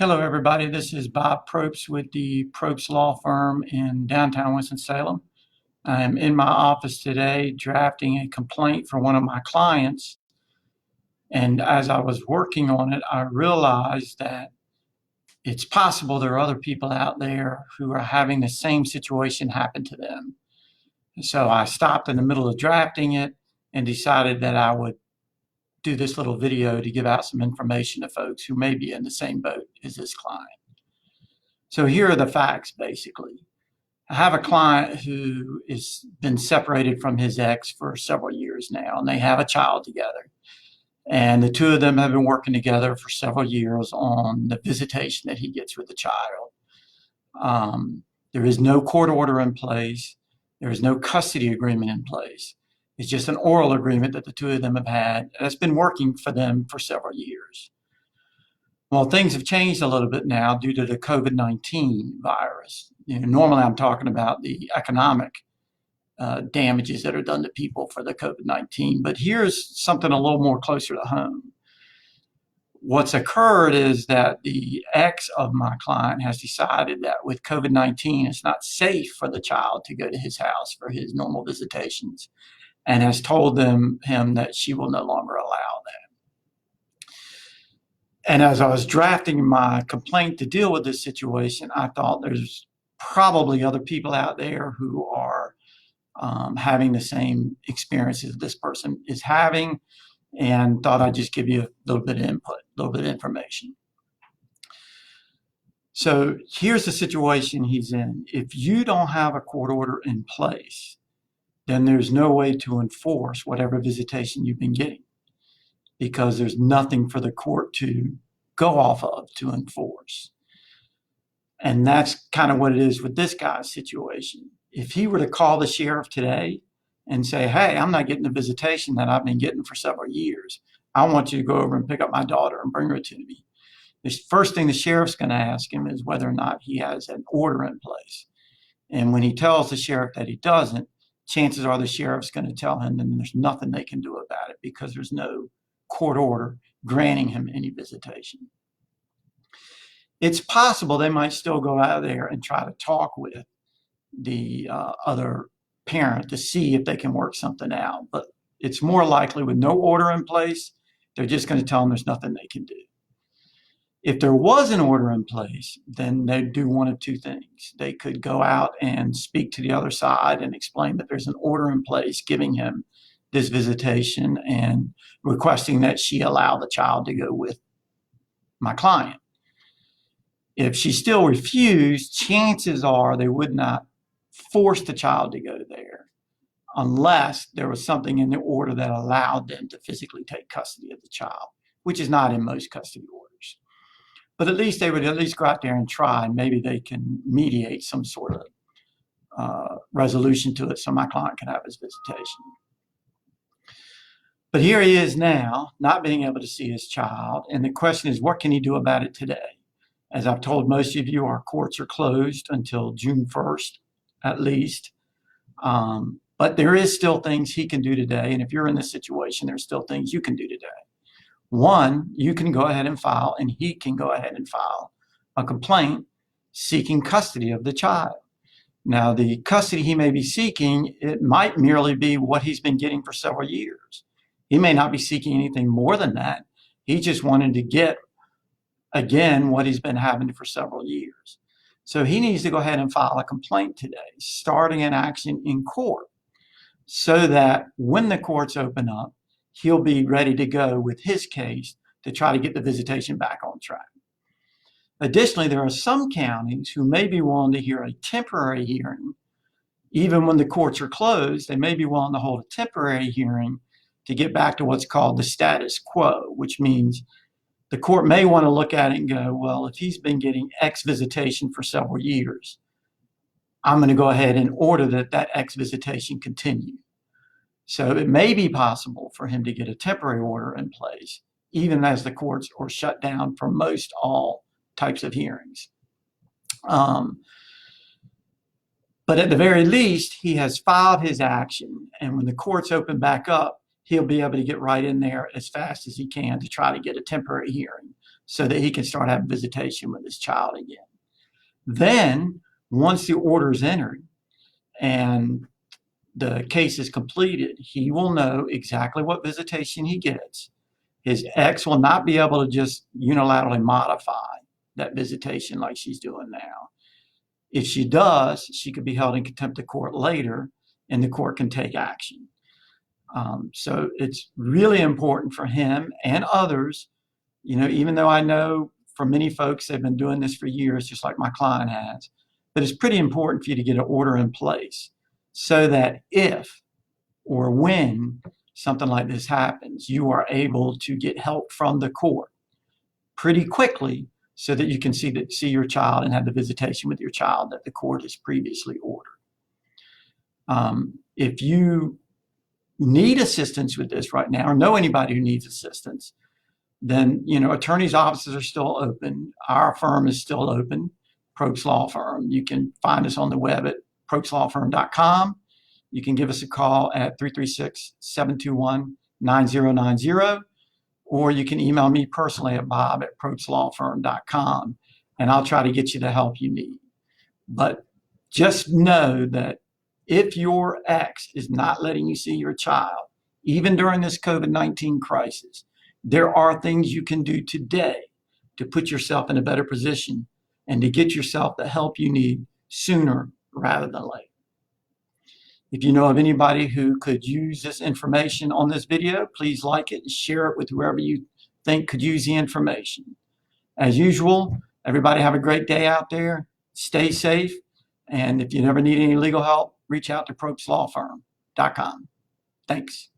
Hello, everybody. This is Bob Probst with the Probst Law Firm in downtown Winston-Salem. I'm in my office today drafting a complaint for one of my clients. And as I was working on it, I realized that it's possible there are other people out there who are having the same situation happen to them. So I stopped in the middle of drafting it and decided that I would do this little video to give out some information to folks who may be in the same boat as this client. So here are the facts, basically. I have a client who has been separated from his ex for several years now, and they have a child together. And the two of them have been working together for several years on the visitation that he gets with the child. There is no court order in place. There is no custody agreement in place. It's just an oral agreement that the two of them have had that's been working for them for several years. Well, things have changed a little bit now due to the COVID-19 virus. Normally I'm talking about the economic damages that are done to people for the COVID-19, but here's something a little more closer to home. What's occurred is that the ex of my client has decided that with COVID-19, it's not safe for the child to go to his house for his normal visitations, and has told him that she will no longer allow that. And as I was drafting my complaint to deal with this situation, I thought there's probably other people out there who are having the same experiences this person is having, and thought I'd just give you a little bit of input, a little bit of information. So here's the situation he's in. If you don't have a court order in place, then there's no way to enforce whatever visitation you've been getting, because there's nothing for the court to go off of to enforce. And that's kind of what it is with this guy's situation. If he were to call the sheriff today and say, hey, I'm not getting the visitation that I've been getting for several years. I want you to go over and pick up my daughter and bring her to me. The first thing the sheriff's going to ask him is whether or not he has an order in place. And when he tells the sheriff that he doesn't, chances are the sheriff's going to tell him that there's nothing they can do about it because there's no court order granting him any visitation. It's possible they might still go out there and try to talk with the other parent to see if they can work something out. But it's more likely with no order in place, they're just going to tell them there's nothing they can do. If there was an order in place, then they'd do one of two things. They could go out and speak to the other side and explain that there's an order in place giving him this visitation and requesting that she allow the child to go with my client. If she still refused, chances are they would not force the child to go there unless there was something in the order that allowed them to physically take custody of the child, which is not in most custody orders. But at least they would at least go out there and try, and maybe they can mediate some sort of resolution to it so my client can have his visitation. But here he is now, not being able to see his child, and the question is, what can he do about it today? As I've told most of you, our courts are closed until June 1st, at least. But there is still things he can do today, and if you're in this situation, there's still things you can do today. One, you can go ahead and file, and he can go ahead and file a complaint seeking custody of the child. Now, the custody he may be seeking, it might merely be what he's been getting for several years. He may not be seeking anything more than that. He just wanted to get, again, what he's been having for several years. So he needs to go ahead and file a complaint today, starting an action in court, so that when the courts open up, he'll be ready to go with his case to try to get the visitation back on track. Additionally, there are some counties who may be willing to hear a temporary hearing. Even when the courts are closed, they may be willing to hold a temporary hearing to get back to what's called the status quo, which means the court may want to look at it and go, well, if he's been getting X visitation for several years, I'm going to go ahead and order that that X visitation continue. So it may be possible for him to get a temporary order in place, even as the courts are shut down for most all types of hearings. But at the very least, he has filed his action, and when the courts open back up, he'll be able to get right in there as fast as he can to try to get a temporary hearing so that he can start having visitation with his child again. Then, once the order is entered and the case is completed, he will know exactly what visitation he gets. His ex will not be able to just unilaterally modify that visitation like she's doing now. If she does, she could be held in contempt of court later, and the court can take action. So it's really important for him and others, even though I know for many folks, they've been doing this for years, just like my client has, but it's pretty important for you to get an order in place so that if or when something like this happens, you are able to get help from the court pretty quickly so that you can see your child and have the visitation with your child that the court has previously ordered. If you need assistance with this right now or know anybody who needs assistance, then, attorneys' offices are still open. Our firm is still open, Probst Law Firm. You can find us on the web at probstlawfirm.com. You can give us a call at 336-721-9090, or you can email me personally at bob@probstlawfirm.com, and I'll try to get you the help you need. But just know that if your ex is not letting you see your child, even during this COVID-19 crisis, there are things you can do today to put yourself in a better position and to get yourself the help you need sooner rather than later. If you know of anybody who could use this information on this video, please like it and share it with whoever you think could use the information. As usual, everybody have a great day out there. Stay safe. And if you never need any legal help, reach out to probstlawfirm.com. Thanks.